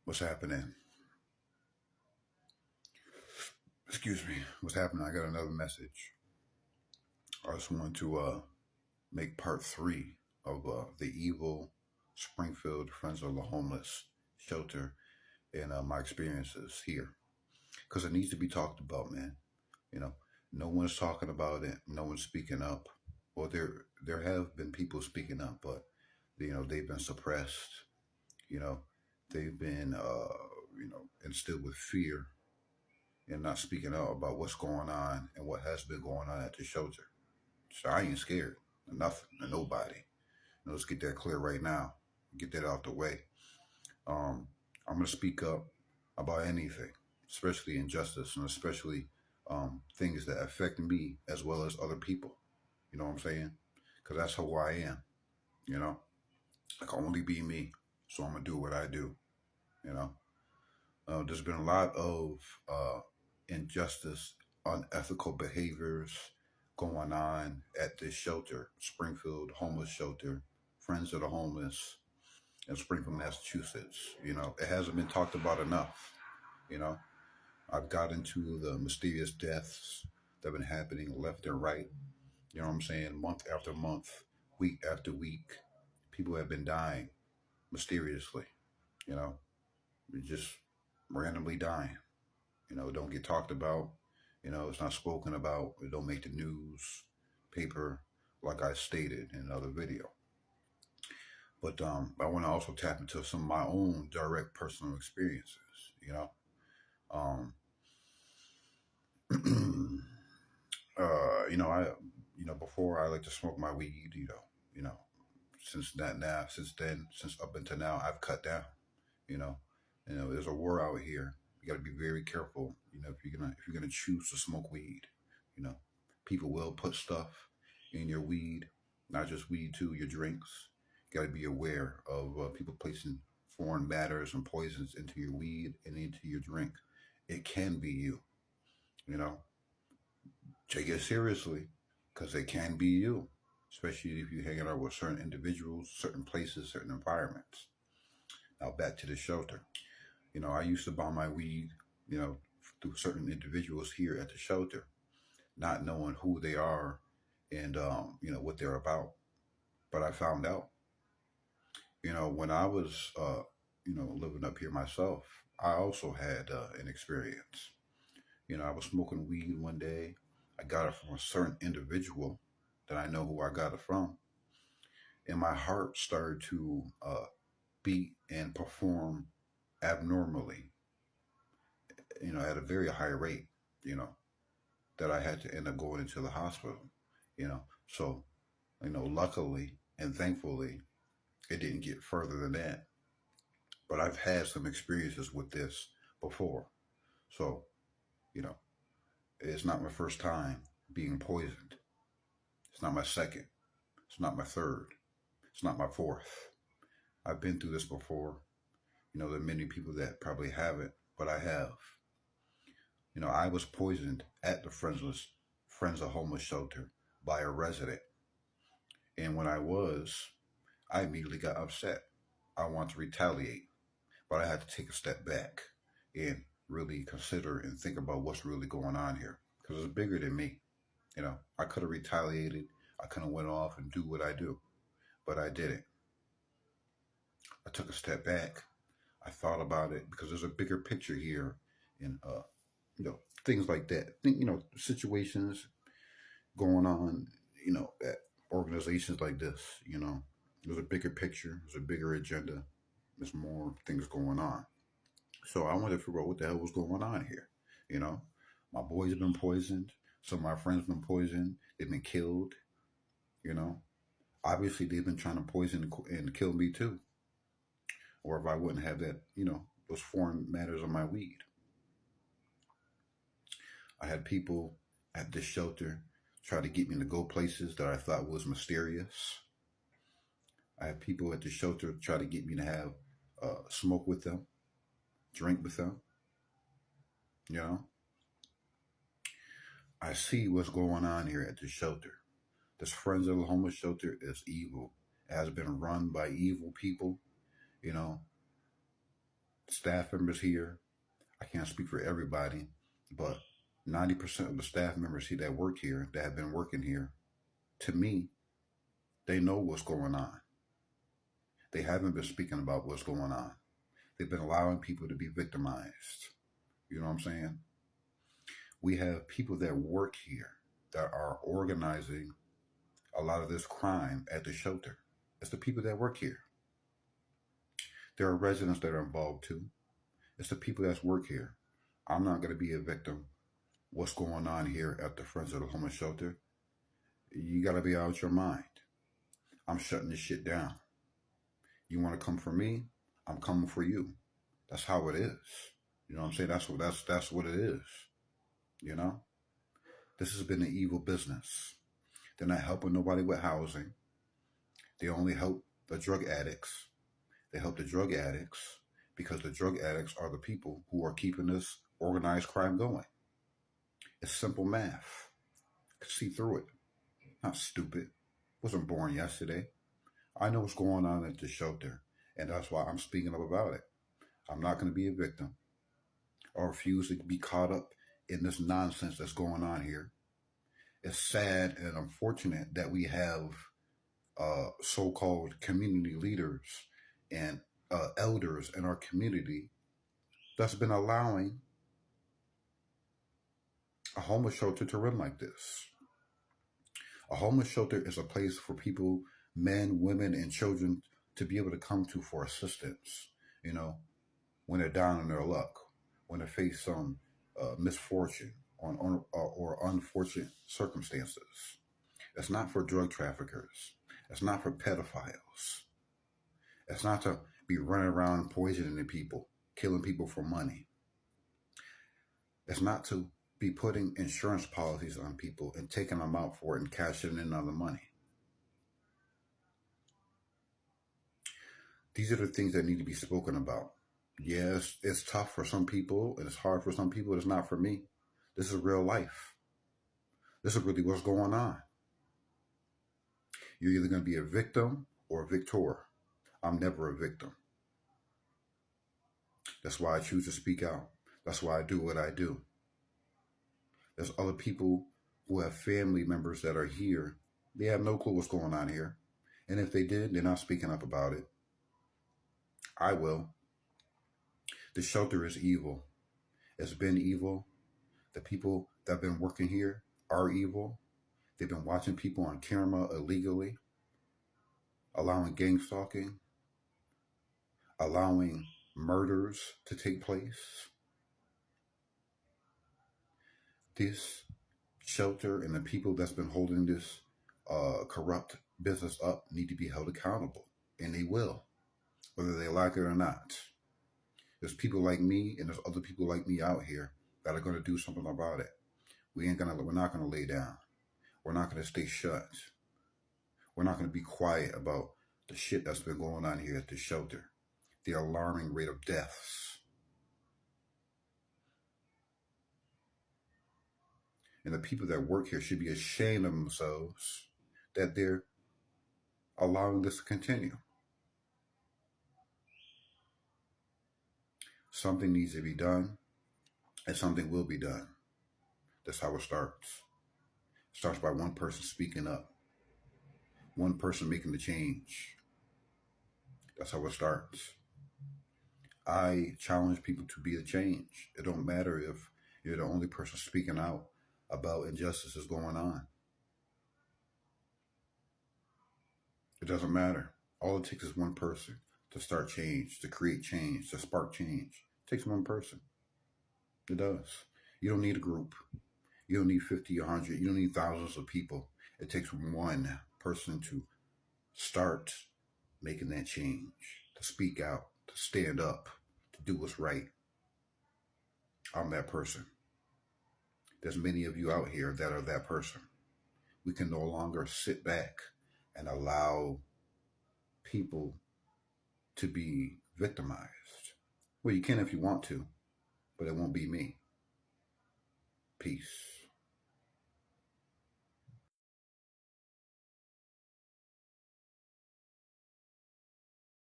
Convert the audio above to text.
What's happening? Excuse me. What's happening? I got another message. I just wanted to make part three of the evil Springfield Friends of the Homeless shelter and my experiences here, because it needs to be talked about, man. You know, no one's talking about it. No one's speaking up. Well, there have been people speaking up, but they've been suppressed. You know, they've been instilled with fear and not speaking out about what's going on and what has been going on at the shelter. So I ain't scared of nothing, of nobody. Let's get that clear right now. Get that out the way. Um, I'm gonna speak up about anything, especially injustice and especially things that affect me as well as other people. You know what I'm saying? Because that's who I am. You know, I can only be me, so I'm gonna do what I do. You know, there's been a lot of injustice, unethical behaviors going on at this shelter, Springfield Homeless Shelter, Friends of the Homeless in Springfield, Massachusetts. It hasn't been talked about enough. You know, I've got into the mysterious deaths that have been happening left and right. You know what I'm saying? Month after month, week after week, people have been dying mysteriously. You know, just randomly dying. Don't get talked about. It's not spoken about. It don't make the news, paper, like I stated in another video. But I want to also tap into some of my own direct personal experiences. You know, um, I, before I like to smoke my weed. Since that now, since then, since up until now, I've cut down. You know, there's a war out here. You got to be very careful. If you're gonna choose to smoke weed, you know, people will put stuff in your weed, not just weed too, your drinks. You got to be aware of people placing foreign matters and poisons into your weed and into your drink. It can be you. You know, take it seriously because it can be you, especially if you're hanging out with certain individuals, certain places, certain environments. Now back to the shelter. I used to buy my weed, you know, through certain individuals here at the shelter, not knowing who they are and what they're about. But I found out, when I was living up here myself, I also had an experience. I was smoking weed one day. I got it from a certain individual that I know who I got it from, and my heart started to beat and perform abnormally, at a very high rate, you know, that I had to end up going into the hospital, So, luckily and thankfully, it didn't get further than that. But I've had some experiences with this before. So, you know, it's not my first time being poisoned. It's not my second. It's not my third. It's not my fourth. I've been through this before. There are many people that probably haven't, but I have. I was poisoned at the Friends of Homeless Shelter by a resident. And when I immediately got upset. I wanted to retaliate, but I had to take a step back and really consider and think about what's really going on here because it's bigger than me. I could have retaliated. I could have went off and do what I do, but I didn't. I took a step back. I thought about it because there's a bigger picture here, and things like that. Situations going on. At organizations like this. There's a bigger picture. There's a bigger agenda. There's more things going on. So I wanted to figure out what the hell was going on here. You know, my boys have been poisoned. Some of my friends have been poisoned. They've been killed. You know, obviously they've been trying to poison and kill me too. Or if I wouldn't have that, those foreign matters on my weed. I had people at this shelter try to get me to go places that I thought was mysterious. I had people at the shelter try to get me to have smoke with them, drink with them. You know, I see what's going on here at the shelter. This Friends of the Homeless Shelter is evil. It has been run by evil people. You know, staff members here, I can't speak for everybody, but 90% of the staff members here that work here, that have been working here, to me, they know what's going on. They haven't been speaking about what's going on. They've been allowing people to be victimized. You know what I'm saying? We have people that work here that are organizing a lot of this crime at the shelter. It's the people that work here. There are residents that are involved too. It's the people that work here. I'm not going to be a victim. What's going on here at the Friends of the Homeless Shelter? You got to be out your mind. I'm shutting this shit down. You want to come for me? I'm coming for you. That's how it is. You know what I'm saying? That's what it is. You know? This has been an evil business. They're not helping nobody with housing. They only help the drug addicts. They help the drug addicts because the drug addicts are the people who are keeping this organized crime going. It's simple math. You can see through it. Not stupid. Wasn't born yesterday. I know what's going on at the shelter, and that's why I'm speaking up about it. I'm not going to be a victim. I refuse to be caught up in this nonsense that's going on here. It's sad and unfortunate that we have so-called community leaders and elders in our community that's been allowing a homeless shelter to run like this. A homeless shelter is a place for people, men, women, and children to be able to come to for assistance, you know, when they're down on their luck, when they face some misfortune or unfortunate circumstances. It's not for drug traffickers. It's not for pedophiles. It's not to be running around poisoning people, killing people for money. It's not to be putting insurance policies on people and taking them out for it and cashing in on the money. These are the things that need to be spoken about. Yes, it's tough for some people and it's hard for some people. It's not for me. This is real life. This is really what's going on. You're either going to be a victim or a victor. I'm never a victim. That's why I choose to speak out. That's why I do what I do. There's other people who have family members that are here. They have no clue what's going on here. And if they did, they're not speaking up about it. I will. The shelter is evil. It's been evil. The people that have been working here are evil. They've been watching people on camera illegally, allowing gang stalking, allowing murders to take place. This shelter and the people that's been holding this corrupt business up need to be held accountable, and they will, whether they like it or not. There's people like me and there's other people like me out here that are going to do something about it. We're not going to lay down. We're not going to stay shut. We're not going to be quiet about the shit that's been going on here at the shelter. The alarming rate of deaths. And the people that work here should be ashamed of themselves that they're allowing this to continue. Something needs to be done, and something will be done. That's how it starts. It starts by one person speaking up, one person making the change. That's how it starts. I challenge people to be the change. It don't matter if you're the only person speaking out about injustices going on. It doesn't matter. All it takes is one person to start change, to create change, to spark change. It takes one person. It does. You don't need a group. You don't need 50, 100. You don't need thousands of people. It takes one person to start making that change, to speak out, to stand up, to do what's right. I'm that person. There's many of you out here that are that person. We can no longer sit back and allow people to be victimized. Well, you can if you want to, but it won't be me. Peace.